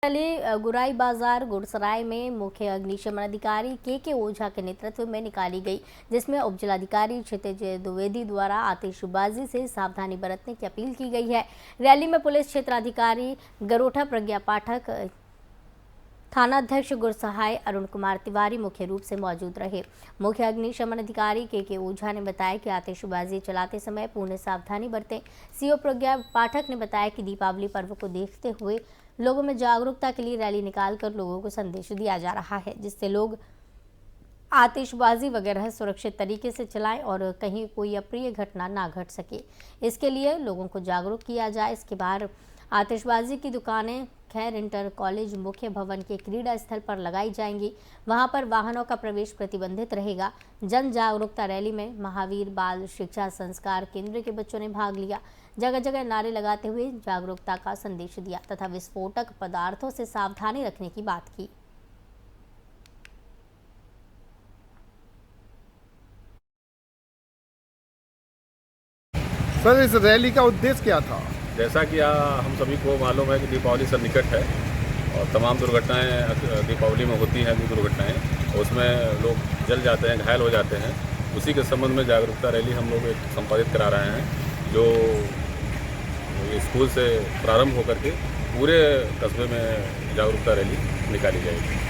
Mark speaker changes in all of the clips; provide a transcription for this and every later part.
Speaker 1: गुराई बाजार गुड़सराय में मुख्य अग्निशमन अधिकारी के ओझा के नेतृत्व में निकाली गई, जिसमें उपजिलाधिकारी क्षितिज द्विवेदी द्वारा आतिशबाजी से सावधानी बरतने की अपील की गई है। रैली में पुलिस क्षेत्राधिकारी गरोठा प्रज्ञा पाठक, थानाध्यक्ष गुरसहाय अरुण कुमार तिवारी मुख्य रूप से मौजूद रहे। मुख्य अग्निशमन अधिकारी के ओझा ने बताया कि आतिशबाजी चलाते समय पूर्ण सावधानी बरतें। सीओ प्रज्ञा पाठक ने बताया कि दीपावली पर्व को देखते हुए लोगों में जागरूकता के लिए रैली निकालकर लोगों को संदेश दिया जा रहा है, जिससे लोग आतिशबाजी वगैरह सुरक्षित तरीके से चलाएं और कहीं कोई अप्रिय घटना ना घट सके। इसके लिए लोगों को जागरूक किया जाए। इसके बाद आतिशबाजी की दुकानें खैर इंटर कॉलेज मुख्य भवन के क्रीड़ा स्थल पर लगाई जाएंगी। वहां पर वाहनों का प्रवेश प्रतिबंधित रहेगा। जन जागरूकता रैली में महावीर बाल शिक्षा संस्कार केंद्र के बच्चों ने भाग लिया। जगह जगह नारे लगाते हुए जागरूकता का संदेश दिया तथा विस्फोटक पदार्थों से सावधानी रखने की बात की।
Speaker 2: सर, इस रैली का उद्देश्य क्या था?
Speaker 3: जैसा कि हम सभी को मालूम है कि दीपावली से निकट है और तमाम दुर्घटनाएं दीपावली में होती हैं। दुर्घटनाएं उसमें लोग जल जाते हैं, घायल हो जाते हैं। उसी के संबंध में जागरूकता रैली हम लोग एक संपादित करा रहे हैं, जो स्कूल से प्रारंभ होकर के पूरे कस्बे में जागरूकता रैली निकाली जाएगी।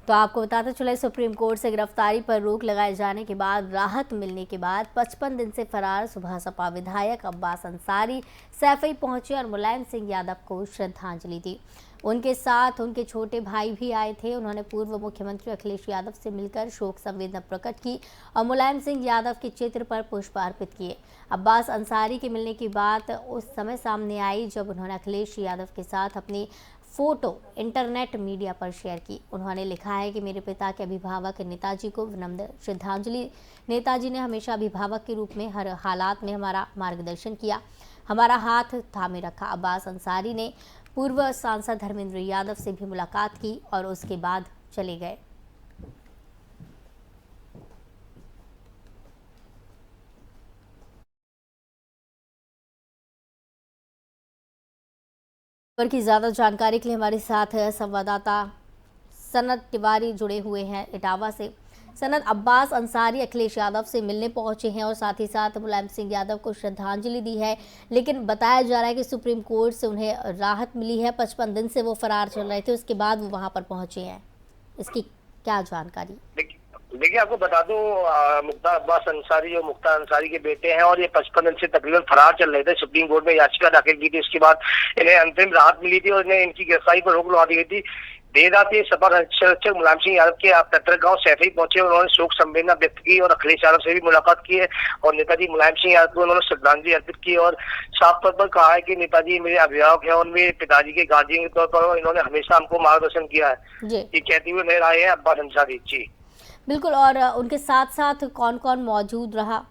Speaker 1: तो आपको बताते चले, सुप्रीम कोर्ट से गिरफ्तारी पर रोक लगाए जाने के बाद राहत मिलने के बाद 55 दिन से फरार सुबह सपा विधायक अब्बास अंसारी सैफई पहुंचे और मुलायम सिंह यादव को श्रद्धांजलि दी। उनके साथ उनके छोटे भाई भी आए थे। उन्होंने पूर्व मुख्यमंत्री अखिलेश यादव से मिलकर शोक संवेदना प्रकट की और मुलायम सिंह यादव के चित्र पर पुष्प अर्पित किए। अब्बास अंसारी के मिलने की बात उस समय सामने आई जब उन्होंने अखिलेश यादव के साथ अपनी फोटो इंटरनेट मीडिया पर शेयर की। उन्होंने लिखा है कि मेरे पिता के अभिभावक नेताजी को विनम्र श्रद्धांजलि। नेताजी ने हमेशा अभिभावक के रूप में हर हालात में हमारा मार्गदर्शन किया, हमारा हाथ थामे रखा। अब्बास अंसारी ने पूर्व सांसद धर्मेंद्र यादव से भी मुलाकात की और उसके बाद चले गए। खबर की ज़्यादा जानकारी के लिए हमारे साथ संवाददाता सनत तिवारी जुड़े हुए हैं इटावा से। सनत, अब्बास अंसारी अखिलेश यादव से मिलने पहुंचे हैं और साथ ही साथ मुलायम सिंह यादव को श्रद्धांजलि दी है, लेकिन बताया जा रहा है कि सुप्रीम कोर्ट से उन्हें राहत मिली है। 55 दिन से वो फरार चल रहे थे, उसके बाद वो वहां पर पहुंचे हैं। इसकी क्या जानकारी?
Speaker 4: देखिए, आपको बता दूं, मुख्तार अब्बास अंसारी और मुख्तार अंसारी के बेटे हैं और ये 55 दिन से तकरीबन फरार चल रहे थे। सुप्रीम कोर्ट में याचिका दाखिल की थी, उसके बाद इन्हें अंतरिम राहत मिली थी और इन्हें इनकी गिरफ्तारी पर रोक लगा दी गई थी। देर रात ये सपा संरक्षक मुलायम सिंह यादव के पैतृक गांव सैफई पहुंचे। उन्होंने शोक संवेदना व्यक्त की और अखिलेश यादव से भी मुलाकात की है और नेताजी मुलायम सिंह यादव को उन्होंने श्रद्धांजलि अर्पित की और साफ तौर पर कहा है कि नेताजी मेरे अभिभावक हैं और मेरे पिताजी के गार्जियन के तौर पर इन्होंने हमेशा हमको मार्गदर्शन किया है, ये कहते हुए नजर आए हैं अब्बास अंसारी जी।
Speaker 1: बिल्कुल। और उनके साथ साथ कौन कौन मौजूद रहा?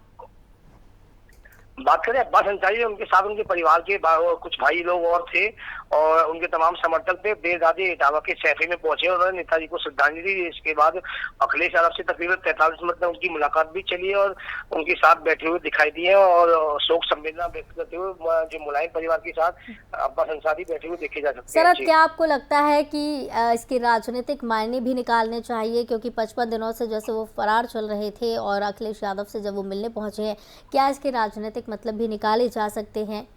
Speaker 4: बात करें अब्बास अंसारी, उनके साथ उनके परिवार के कुछ भाई लोग और थे और उनके तमाम समर्थक थे। देर रात इटावा के सैफई में पहुंचे और उन्होंने नेताजी को श्रद्धांजलि दी। इसके बाद अखिलेश यादव से तकरीबन 43 मिनट में उनकी मुलाकात भी चली है और उनके साथ बैठे हुए दिखाई दिए और शोक संवेदना व्यक्त करते हुए जो मुलायम परिवार के साथ अब्बास अंसारी बैठे हुए देखे जा सकते हैं।
Speaker 1: शरद, क्या आपको लगता है कि इसके राजनीतिक मायने भी निकालने चाहिए, क्योंकि 55 दिनों से जैसे वो फरार चल रहे थे और अखिलेश यादव से जब वो मिलने पहुंचे हैं, क्या इसके राजनीतिक मतलब भी निकाले जा सकते हैं?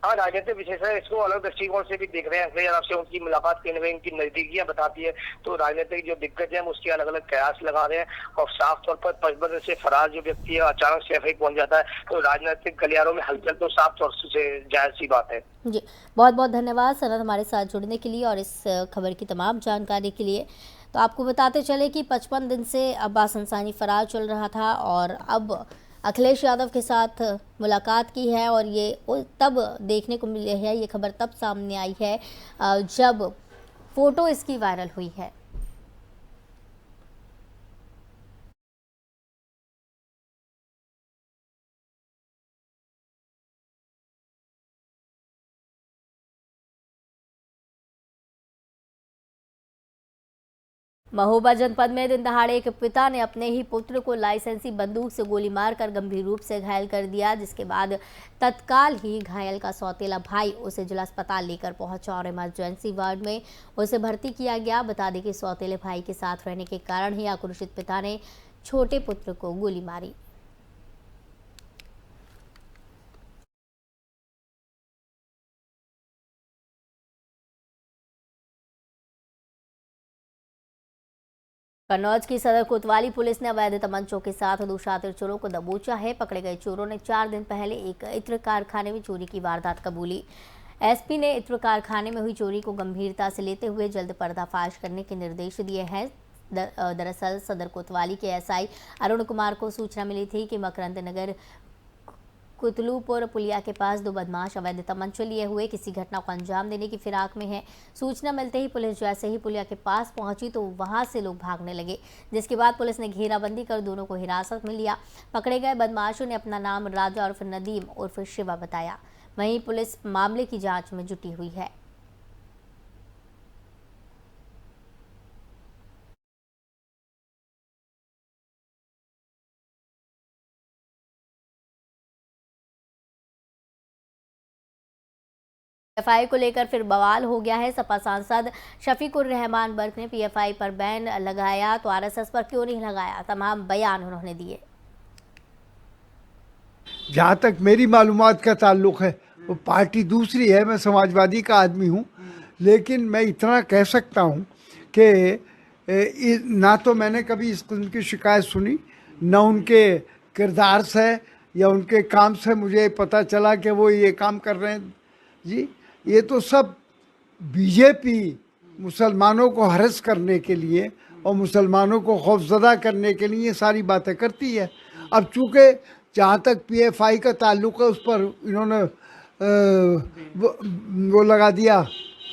Speaker 4: हाँ, राजनीतिक विशेषज्ञ इसको अलग दृष्टिकोण से भी देख रहे हैं। अखिलेश यादव से उनकी मुलाकात करने में इनकी नजदीकियां बताती है, तो राजनीतिक जो दिग्गज है उसके अलग अलग कयास लगा रहे हैं और साफ तौर पर 55 से फरार जो व्यक्ति है अचानक सैफई पहुंच जाता है, तो राजनीतिक गलियारों में हलचल तो साफ तौर से जाहिर सी बात है।
Speaker 1: जी, बहुत बहुत धन्यवाद सनत हमारे साथ जुड़ने के लिए और इस खबर की तमाम जानकारी के लिए। तो आपको बताते चले कि 55 दिन से अब्बास अंसारी फरार चल रहा था और अब अखिलेश यादव के साथ मुलाकात की है और ये तब देखने को मिली है, ये खबर तब सामने आई है जब फोटो इसकी वायरल हुई है। महोबा जनपद में दिन दहाड़े एक पिता ने अपने ही पुत्र को लाइसेंसी बंदूक से गोली मारकर गंभीर रूप से घायल कर दिया, जिसके बाद तत्काल ही घायल का सौतेला भाई उसे जिला अस्पताल लेकर पहुंचा और इमरजेंसी वार्ड में उसे भर्ती किया गया। बता दें कि सौतेले भाई के साथ रहने के कारण ही आक्रोशित पिता ने छोटे पुत्र को गोली मारी। कन्नौज की सदर कोतवाली पुलिस ने अवैध तमंचों के साथ 2 शातिर चोरों को दबोचा है। पकड़े गए चोरों ने 4 दिन पहले एक इत्र कारखाने में चोरी की वारदात कबूली। एसपी ने इत्र कारखाने में हुई चोरी को गंभीरता से लेते हुए जल्द पर्दाफाश करने के निर्देश दिए हैं। दरअसल सदर कोतवाली के एसआई अरुण कुमार को सूचना मिली थी कि मकरंद नगर कुतलूपुर पुलिया के पास 2 बदमाश अवैध तमंचे लिए हुए किसी घटना को अंजाम देने की फिराक में है। सूचना मिलते ही पुलिस जैसे ही पुलिया के पास पहुंची तो वहां से लोग भागने लगे, जिसके बाद पुलिस ने घेराबंदी कर दोनों को हिरासत में लिया। पकड़े गए बदमाशों ने अपना नाम राजा उर्फ नदीम उर्फ शिवा बताया। वहीं पुलिस मामले की जांच में जुटी हुई है। पीएफआई को लेकर फिर बवाल हो गया है। सपा सांसद शफीकुर रहमान बर्क ने पीएफआई पर बैन लगाया तो आरएसएस पर क्यों नहीं लगाया, तमाम बयान उन्होंने दिए।
Speaker 5: जहाँ तक मेरी मालूमात का ताल्लुक है वो पार्टी दूसरी है, मैं समाजवादी का आदमी हूँ, लेकिन मैं इतना कह सकता हूँ कि ना तो मैंने कभी इस किस्म की शिकायत सुनी, न उनके किरदार से या उनके काम से मुझे पता चला कि वो ये काम कर रहे हैं। जी, ये तो सब बीजेपी मुसलमानों को हरस करने के लिए और मुसलमानों को खौफजदा करने के लिए ये सारी बातें करती है। अब चूँकि जहाँ तक पीएफआई का ताल्लुक है उस पर इन्होंने वो लगा दिया,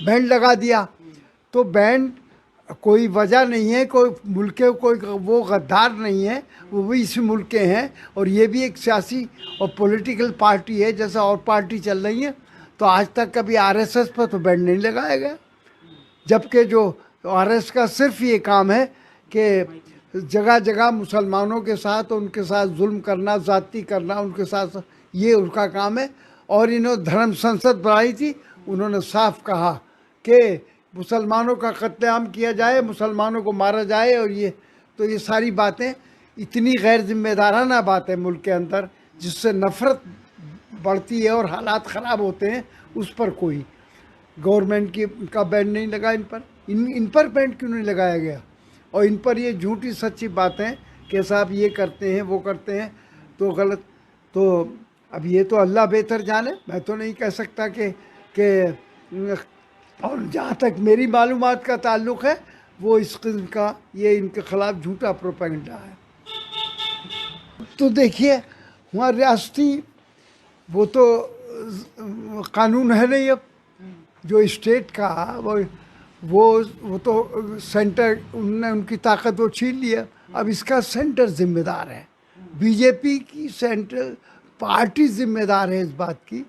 Speaker 5: बैंड लगा दिया, तो बैंड कोई वजह नहीं है, कोई मुल्क के कोई वो गद्दार नहीं है, वो भी इस मुल्क के हैं और ये भी एक सियासी और पॉलिटिकल पार्टी है जैसा और पार्टी चल रही है। तो आज तक कभी आरएसएस पर तो बैंड नहीं लगाया गया, जबकि जो आरएसएस का सिर्फ ये काम है कि जगह जगह मुसलमानों के साथ उनके साथ जुल्म करना, ज़्यादती करना, उनके साथ ये उनका काम है। और इन्होंने धर्म संसद बनाई थी, उन्होंने साफ कहा कि मुसलमानों का कत्लेआम किया जाए, मुसलमानों को मारा जाए। और ये सारी बातें इतनी गैर जिम्मेदाराना बात है मुल्क के अंदर, जिससे नफ़रत बढ़ती है और हालात ख़राब होते हैं। उस पर कोई गवर्नमेंट का बैन नहीं लगा। इन पर बैन क्यों नहीं लगाया गया? और इन पर ये झूठी सच्ची बातें कि साहब ये करते हैं वो करते हैं तो गलत। तो अब ये तो अल्लाह बेहतर जाने, मैं तो नहीं कह सकता कि और जहाँ तक मेरी मालूमात का ताल्लुक़ है वो इस किस्म का ये इनके ख़िलाफ़ झूठा प्रोपेगेंडा है। तो देखिए वहाँ रियासती वो तो कानून है नहीं, अब जो स्टेट का वो तो सेंटर उनकी ताकत वो छीन लिया। अब इसका सेंटर जिम्मेदार है, बीजेपी की सेंट्रल पार्टी जिम्मेदार है इस बात की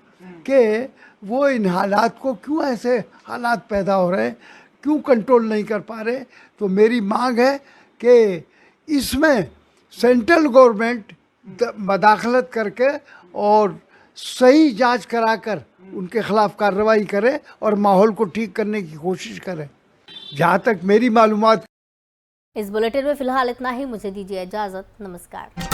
Speaker 5: कि वो इन हालात को क्यों ऐसे हालात पैदा हो रहे हैं, क्यों कंट्रोल नहीं कर पा रहे। तो मेरी मांग है कि इसमें सेंट्रल गवर्नमेंट मदाखलत करके और सही जांच कराकर उनके खिलाफ कार्रवाई करे और माहौल को ठीक करने की कोशिश करे। जहाँ तक मेरी मालूमात।
Speaker 1: इस बुलेटिन में फिलहाल इतना ही, मुझे दीजिए इजाजत। नमस्कार।